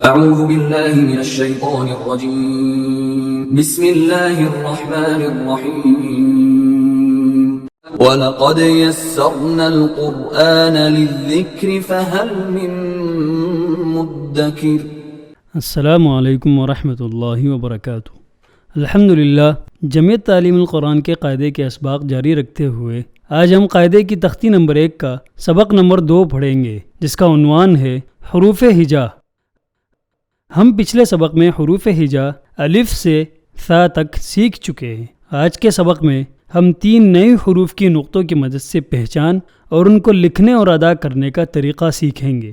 اعوذ باللہ من الشیطان الرجیم بسم اللہ الرحمن الرحیم وَلَقَدْ يَسَّرْنَا الْقُرْآنَ لِلذِّكْرِ فَهَلْ مِن مُدَّكِرٍ۔ السلام علیکم ورحمۃ اللہ وبرکاتہ۔ الحمدللہ، جمعیت تعلیم القرآن کے قاعدے کے اسباق جاری رکھتے ہوئے آج ہم قاعدے کی تختی نمبر 1 کا سبق نمبر 2 پڑھیں گے، جس کا عنوان ہے حروف ہجا۔ ہم پچھلے سبق میں حروف ہجا الف سے ثا تک سیکھ چکے ہیں۔ آج کے سبق میں ہم 3 نئے حروف کی نقطوں کی مدد سے پہچان اور ان کو لکھنے اور ادا کرنے کا طریقہ سیکھیں گے۔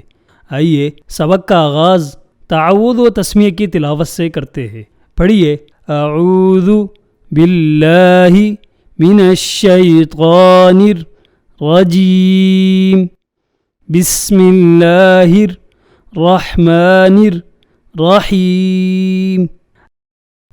آئیے سبق کا آغاز تعوذ و تسمیہ کی تلاوت سے کرتے ہیں۔ پڑھیے، اعوذ باللہ من الشیطان الرجیم، بسم اللہ الرحمن الرحیم۔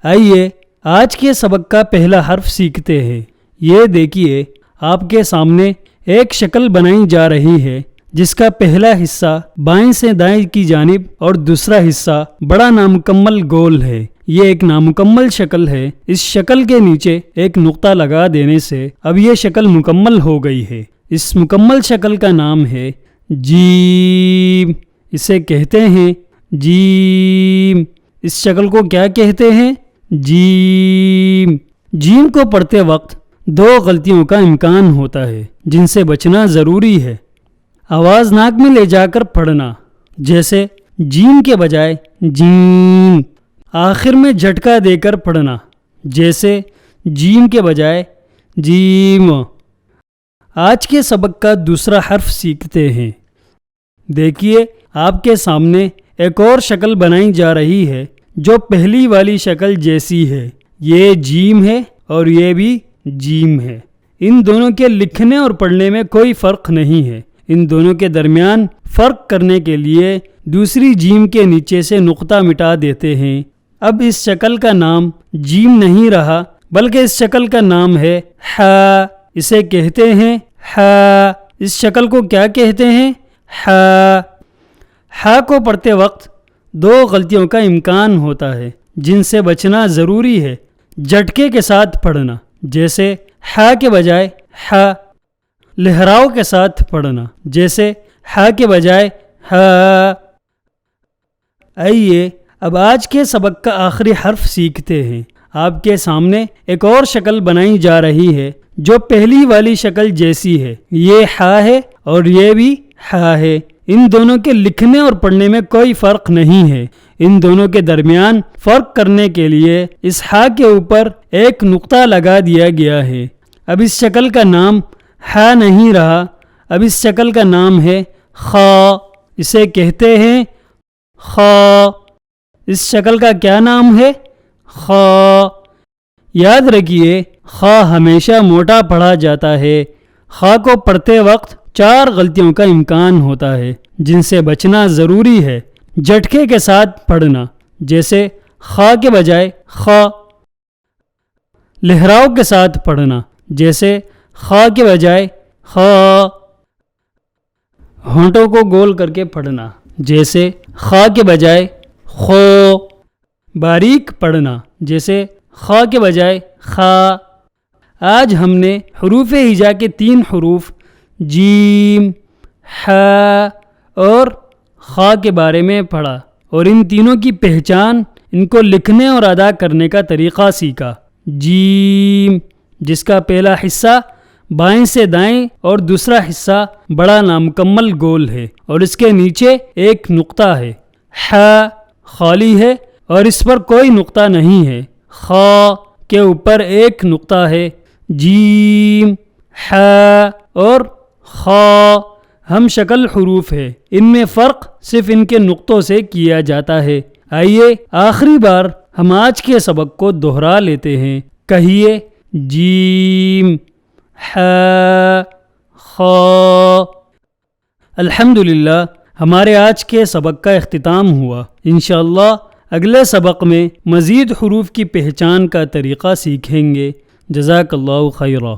آئیے آج کے سبق کا پہلا حرف سیکھتے ہیں۔ یہ دیکھیے، آپ کے سامنے ایک شکل بنائی جا رہی ہے جس کا پہلا حصہ بائیں سے دائیں کی جانب اور دوسرا حصہ بڑا نامکمل گول ہے۔ یہ ایک نامکمل شکل ہے۔ اس شکل کے نیچے ایک نقطہ لگا دینے سے اب یہ شکل مکمل ہو گئی ہے۔ اس مکمل شکل کا نام ہے جیم۔ اسے کہتے ہیں جیم۔ اس شکل کو کیا کہتے ہیں؟ جیم۔ جیم کو پڑھتے وقت 2 غلطیوں کا امکان ہوتا ہے جن سے بچنا ضروری ہے۔ آواز ناک میں لے جا کر پڑھنا، جیسے جیم کے بجائے جیم۔ آخر میں جھٹکا دے کر پڑھنا، جیسے جیم کے بجائے جیم۔ آج کے سبق کا دوسرا حرف سیکھتے ہیں۔ دیکھیے، آپ کے سامنے ایک اور شکل بنائی جا رہی ہے جو پہلی والی شکل جیسی ہے۔ یہ جیم ہے اور یہ بھی جیم ہے۔ ان دونوں کے لکھنے اور پڑھنے میں کوئی فرق نہیں ہے۔ ان دونوں کے درمیان فرق کرنے کے لیے دوسری جیم کے نیچے سے نقطہ مٹا دیتے ہیں۔ اب اس شکل کا نام جیم نہیں رہا، بلکہ اس شکل کا نام ہے ہا۔ اسے کہتے ہیں ہا۔ اس شکل کو کیا کہتے ہیں؟ ہا۔ ہا کو پڑھتے وقت 2 غلطیوں کا امکان ہوتا ہے جن سے بچنا ضروری ہے۔ جھٹکے کے ساتھ پڑھنا، جیسے ہا کے بجائے ہا۔ لہراؤ کے ساتھ پڑھنا، جیسے ہا کے بجائے ہا۔ آئیے اب آج کے سبق کا آخری حرف سیکھتے ہیں۔ آپ کے سامنے ایک اور شکل بنائی جا رہی ہے جو پہلی والی شکل جیسی ہے۔ یہ ہا ہے اور یہ بھی ہا ہے۔ ان دونوں کے لکھنے اور پڑھنے میں کوئی فرق نہیں ہے۔ ان دونوں کے درمیان فرق کرنے کے لیے اس ہا کے اوپر ایک نقطہ لگا دیا گیا ہے۔ اب اس شکل کا نام ہا نہیں رہا، اب اس شکل کا نام ہے خا۔ اسے کہتے ہیں خا۔ اس شکل کا کیا نام ہے؟ خا۔ یاد رکھیے، خا ہمیشہ موٹا پڑھا جاتا ہے۔ خا کو پڑھتے وقت 4 غلطیوں کا امکان ہوتا ہے جن سے بچنا ضروری ہے۔ جھٹکے کے ساتھ پڑھنا، جیسے خا کے بجائے خا۔ لہراؤ کے ساتھ پڑھنا، جیسے خا کے بجائے خا۔ ہونٹوں کو گول کر کے پڑھنا، جیسے خا کے بجائے خو۔ باریک پڑھنا، جیسے خا کے بجائے خا۔ آج ہم نے حروف ہجا کے 3 حروف جیم، ہا اور خا کے بارے میں پڑھا اور ان تینوں کی پہچان، ان کو لکھنے اور ادا کرنے کا طریقہ سیکھا۔ جیم، جس کا پہلا حصہ بائیں سے دائیں اور دوسرا حصہ بڑا نامکمل گول ہے اور اس کے نیچے ایک نقطہ ہے۔ ہا خالی ہے اور اس پر کوئی نقطہ نہیں ہے۔ خا کے اوپر ایک نقطہ ہے۔ جیم، ہا اور خا ہم شکل حروف ہے۔ ان میں فرق صرف ان کے نقطوں سے کیا جاتا ہے۔ آئیے آخری بار ہم آج کے سبق کو دہرا لیتے ہیں۔ کہیے، جیم، ہا، خا۔ الحمدللہ، ہمارے آج کے سبق کا اختتام ہوا۔ انشاءاللہ اگلے سبق میں مزید حروف کی پہچان کا طریقہ سیکھیں گے۔ جزاک اللہ خیرہ۔